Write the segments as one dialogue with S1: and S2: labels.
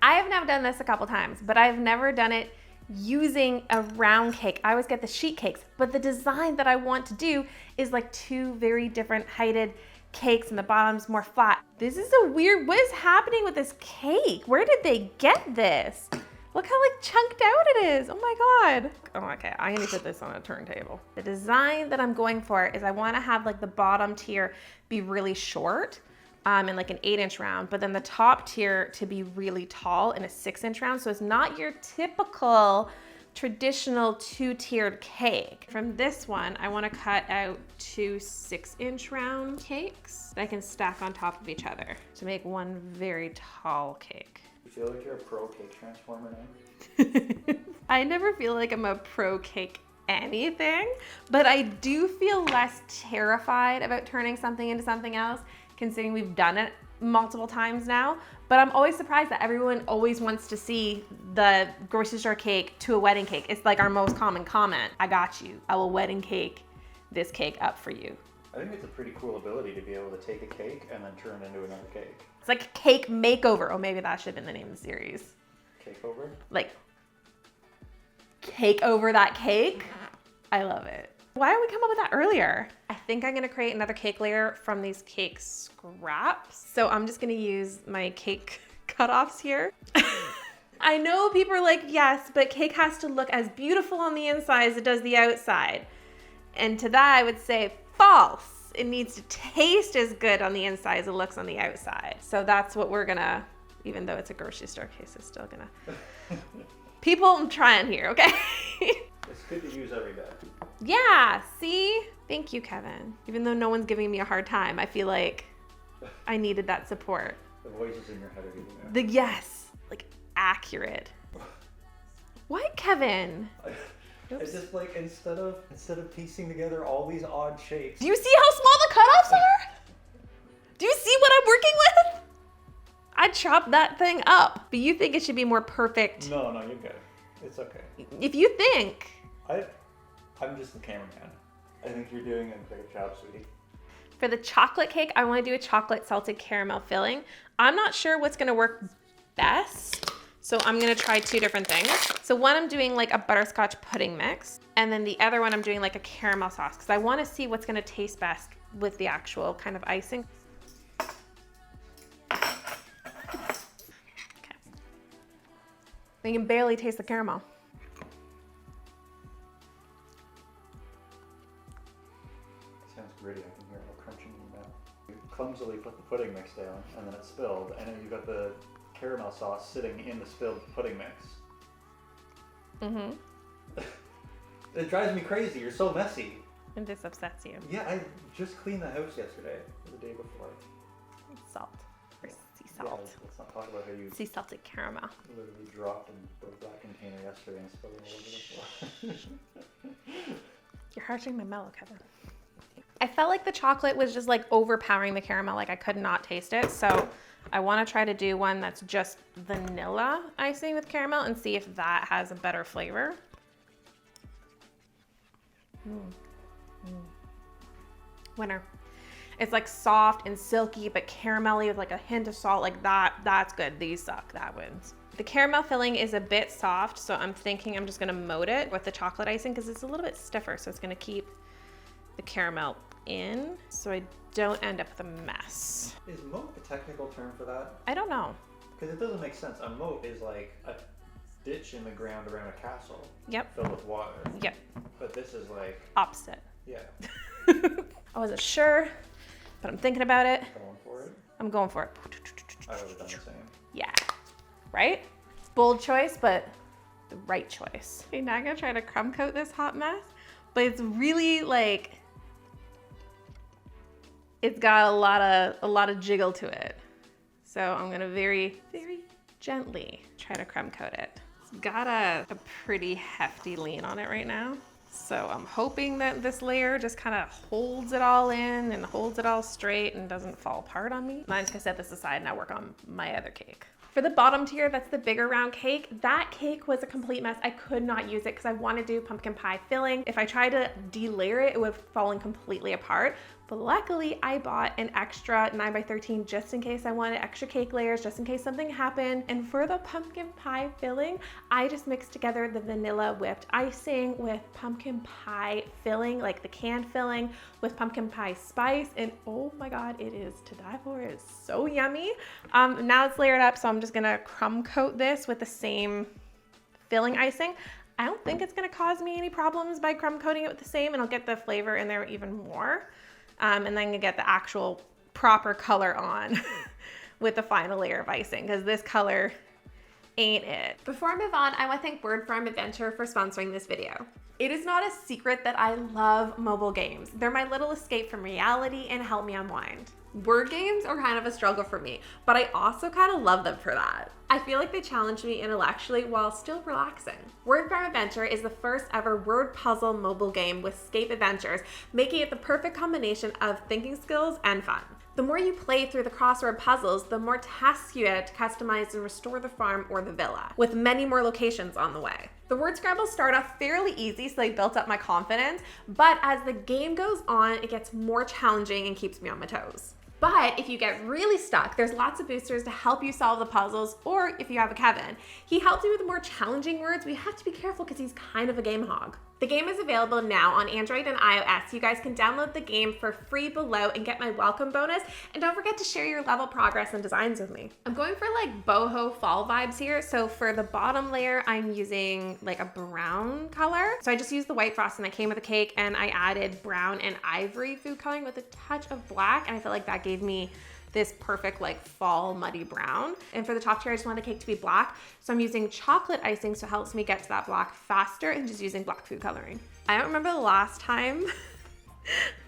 S1: I have now done this a couple times, but I've never done it using a round cake. I always get the sheet cakes, but the design that I want to do is like two very different heighted cakes and the bottom's more flat. This is a weird, what is happening with this cake? Where did they get this? Look how like chunked out it is. Oh my God. Oh, okay, I'm gonna put this on a turntable. The design that I'm going for is I wanna have like the bottom tier be really short and like an 8-inch round, but then the top tier to be really tall in a 6-inch round. So it's not your typical traditional 2-tiered cake. From this one, I wanna cut out 2 6-inch round cakes that I can stack on top of each other to make one very tall cake.
S2: You feel like you're a pro cake transformer now?
S1: I never feel like I'm a pro cake anything, but I do feel less terrified about turning something into something else, considering we've done it multiple times now. But I'm always surprised that everyone always wants to see the grocery store cake to a wedding cake. It's like our most common comment. I got you. I will wedding cake this cake up for you.
S2: I think it's a pretty cool ability to be able to take a cake and then turn it into another cake.
S1: It's like cake makeover. Oh, maybe that should have been the name of the series.
S2: Cake over?
S1: Like, cake over that cake? I love it. Why didn't we come up with that earlier? I think I'm gonna create another cake layer from these cake scraps. So I'm just gonna use my cake cutoffs here. I know people are like, yes, but cake has to look as beautiful on the inside as it does the outside. And to that I would say false. It needs to taste as good on the inside as it looks on the outside. So that's what we're gonna, even though it's a grocery store case, it's still gonna. People, I'm trying here, okay?
S2: It's good to use every day.
S1: Yeah, see? Thank you, Kevin. Even though no one's giving me a hard time, I feel like I needed that support.
S2: The voices in your head are giving you.
S1: The yes, like accurate. What, Kevin?
S2: It's just like instead of piecing together all these odd shapes.
S1: Do you see how small the cutoffs are? Do you see what I'm working with? I chopped that thing up, but you think it should be more perfect.
S2: No, you're good. It's okay.
S1: If you think.
S2: I'm just the cameraman. I think you're doing a great job, sweetie.
S1: For the chocolate cake, I want to do a chocolate salted caramel filling. I'm not sure what's going to work best, so I'm going to try 2 different things. So one, I'm doing like a butterscotch pudding mix, and then the other one, I'm doing like a caramel sauce, because I want to see what's going to taste best with the actual kind of icing. Okay. You can barely taste the caramel.
S2: Sounds gritty. I can hear it all crunching in your mouth. You clumsily put the pudding mix down, and then it spilled, and then you got the caramel sauce sitting in the spilled pudding mix.
S1: Mm-hmm.
S2: It drives me crazy. You're so messy.
S1: And this upsets you.
S2: Yeah, I just cleaned the house yesterday, or the day before.
S1: Salt. Or sea
S2: Yeah,
S1: salt.
S2: let's not talk about how you
S1: Sea salted caramel.
S2: literally dropped and broke that container yesterday and spilled it all over the floor.
S1: You're harshing my mellow, Kevin. I felt like the chocolate was just like overpowering the caramel. Like I could not taste it. So I want to try to do one that's just vanilla icing with caramel and see if that has a better flavor. Winner. It's like soft and silky, but caramelly with like a hint of salt. Like that's good. These suck. That wins. The caramel filling is a bit soft, so I'm thinking I'm just gonna moat it with the chocolate icing because it's a little bit stiffer, so it's gonna keep the caramel in so I don't end up with a mess.
S2: Is moat a technical term for that?
S1: I don't know.
S2: Because it doesn't make sense. A moat is like a ditch in the ground around a castle.
S1: Yep.
S2: Filled with water.
S1: Yep.
S2: But this is like...
S1: Opposite.
S2: Yeah.
S1: I wasn't sure, but I'm thinking about it.
S2: Going for it?
S1: I'm going for it.
S2: I would have done the same.
S1: Yeah. Right? Bold choice, but the right choice. Okay, now I'm gonna try to crumb coat this hot mess, but it's really like, it's got a lot of jiggle to it. So I'm gonna very, very gently try to crumb coat it. It's got a pretty hefty lean on it right now. So I'm hoping that this layer just kind of holds it all in and holds it all straight and doesn't fall apart on me. I'm just gonna set this aside and now work on my other cake. For the bottom tier, that's the bigger round cake. That cake was a complete mess. I could not use it because I want to do pumpkin pie filling. If I tried to delayer it, it would have fallen completely apart. But luckily I bought an extra 9x13 just in case I wanted extra cake layers, just in case something happened. And for the pumpkin pie filling, I just mixed together the vanilla whipped icing with pumpkin pie filling, like the canned filling with pumpkin pie spice. And oh my God, it is to die for. It is so yummy. Now it's layered up, so I'm just gonna crumb coat this with the same filling icing. I don't think it's gonna cause me any problems by crumb coating it with the same, and I'll get the flavor in there even more. And then I'm gonna get the actual proper color on with the final layer of icing, because this color ain't it. Before I move on, I wanna thank Word Farm Adventure for sponsoring this video. It is not a secret that I love mobile games. They're my little escape from reality and help me unwind. Word games are kind of a struggle for me, but I also kind of love them for that. I feel like they challenge me intellectually while still relaxing. Word Farm Adventure is the first ever word puzzle mobile game with Scape Adventures, making it the perfect combination of thinking skills and fun. The more you play through the crossword puzzles, the more tasks you get to customize and restore the farm or the villa, with many more locations on the way. The word scrambles start off fairly easy, so they built up my confidence, but as the game goes on, it gets more challenging and keeps me on my toes. But if you get really stuck, there's lots of boosters to help you solve the puzzles, or if you have a Kevin, he helps you with the more challenging words, but you have to be careful because he's kind of a game hog. The game is available now on Android and iOS. You guys can download the game for free below and get my welcome bonus. And don't forget to share your level progress and designs with me. I'm going for like boho fall vibes here. So for the bottom layer, I'm using like a brown color. So I just used the white frosting that came with the cake, and I added brown and ivory food coloring with a touch of black. And I feel like that gave me this perfect like fall muddy brown. And for the top tier, I just want the cake to be black. So I'm using chocolate icing, so it helps me get to that black faster, and just using black food coloring. I don't remember the last time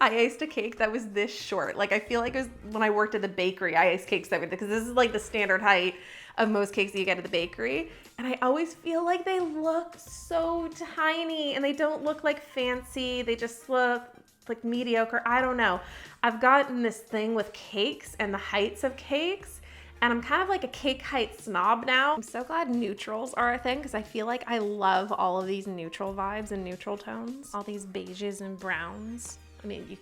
S1: I iced a cake that was this short. Like I feel like it was when I worked at the bakery, I iced cakes everything, because this is like the standard height of most cakes that you get at the bakery. And I always feel like they look so tiny and they don't look like fancy. They just look like mediocre. I don't know. I've gotten this thing with cakes and the heights of cakes, and I'm kind of like a cake height snob now. I'm so glad neutrals are a thing, because I feel like I love all of these neutral vibes and neutral tones. All these beiges and browns. I mean,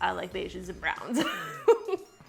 S1: I like beiges and browns.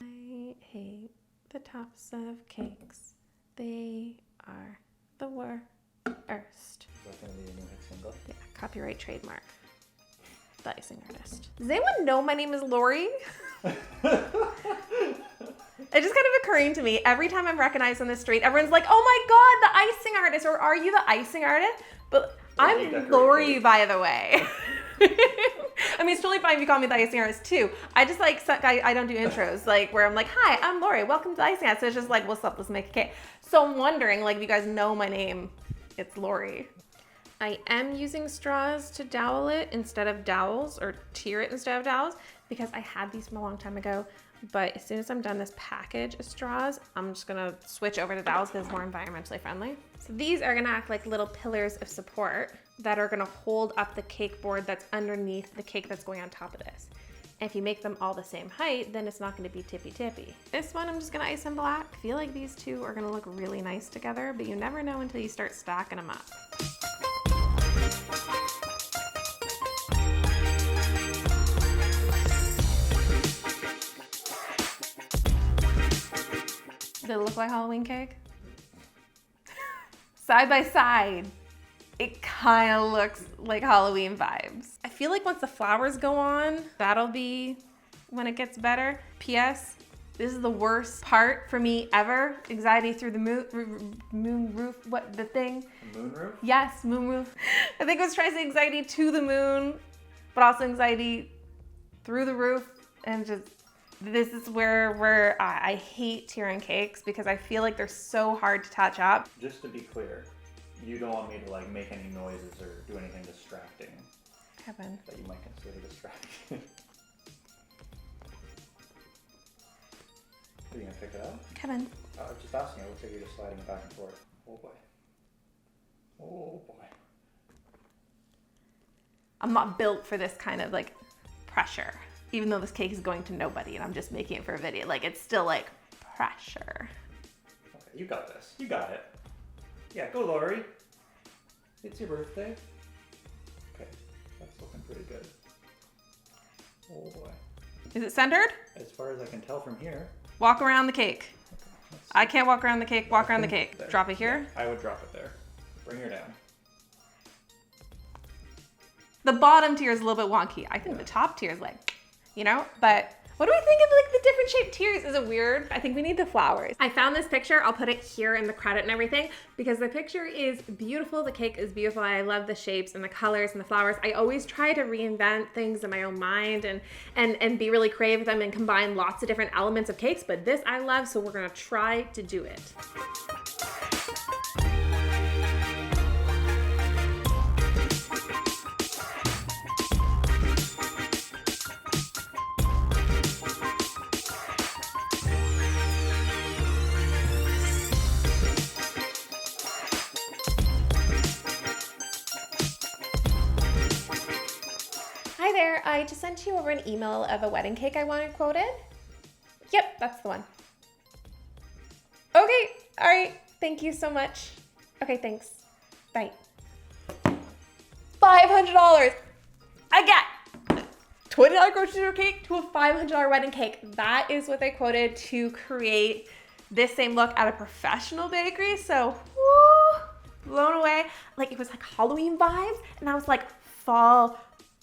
S1: I hate the tops of cakes. They are the worst.
S2: Is that gonna be a new hit single?
S1: Yeah, copyright trademark. The Icing artist. Does anyone know my name is Lori? It just kind of occurring to me every time I'm recognized on the street. Everyone's like, "Oh my God, the Icing artist!" Or "Are you the Icing artist?" But I'm Lori, by the way. I mean, it's totally fine if you call me the Icing artist too. I just like I don't do intros like where I'm like, "Hi, I'm Lori. Welcome to the Icing artist." So it's just like, "What's up? Let's make a cake." So I'm wondering, like, if you guys know my name, it's Lori. I am using straws to dowel it instead of dowels, or tier it instead of dowels, because I had these from a long time ago. But as soon as I'm done this package of straws, I'm just gonna switch over to dowels because it's more environmentally friendly. So these are gonna act like little pillars of support that are gonna hold up the cake board that's underneath the cake that's going on top of this. And if you make them all the same height, then it's not gonna be tippy-tippy. This one I'm just gonna ice in black. I feel like these two are gonna look really nice together, but you never know until you start stacking them up. Does it look like Halloween cake? Side by side, it kind of looks like Halloween vibes. I feel like once the flowers go on, that'll be when it gets better. P.S. This is the worst part for me ever. Anxiety through the moon roof. What, the thing?
S2: Moon roof?
S1: Yes, moon roof. I think I was trying to say anxiety to the moon, but also anxiety through the roof, and just, this is where I hate tiering cakes, because I feel like they're so hard to touch up.
S2: Just to be clear, you don't want me to like make any noises or do anything distracting.
S1: Kevin.
S2: That you might consider distracting. Are you gonna pick it up?
S1: Kevin.
S2: I was just asking, it looks like you're just sliding it back and forth. Oh boy. Oh boy.
S1: I'm not built for this kind of like pressure. Even though this cake is going to nobody and I'm just making it for a video, like it's still like pressure.
S2: Okay, you got this. You got it. Yeah, go Lori. It's your birthday. Okay, that's looking pretty good. Oh boy.
S1: Is it centered?
S2: As far as I can tell from here.
S1: Walk around the cake. I can't walk around the cake. Walk around the cake.
S2: There.
S1: Drop it here.
S2: Yeah, I would drop it there. Bring her down.
S1: The bottom tier is a little bit wonky. I think the top tier is like, you know, but what do we think of like the different shaped tiers? Is it weird? I think we need the flowers. I found this picture. I'll put it here in the credit and everything because the picture is beautiful. The cake is beautiful. I love the shapes and the colors and the flowers. I always try to reinvent things in my own mind and be really creative with them and combine lots of different elements of cakes, but this I love, so we're gonna try to do it. Hi there, I just sent you over an email of a wedding cake I wanted quoted. Yep, that's the one. Okay, all right, thank you so much. Okay, thanks, bye. $500, I got $20 grocery store cake to a $500 wedding cake. That is what they quoted to create this same look at a professional bakery, so woo, blown away. Like it was like Halloween vibes, and I was like fall,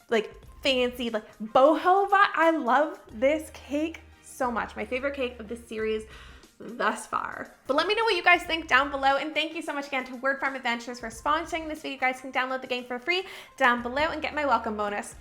S1: like fancy, like boho vibe. I love this cake so much. My favorite cake of this series thus far. But let me know what you guys think down below, and thank you so much again to Word Farm Adventures for sponsoring this video. You guys can download the game for free down below and get my welcome bonus.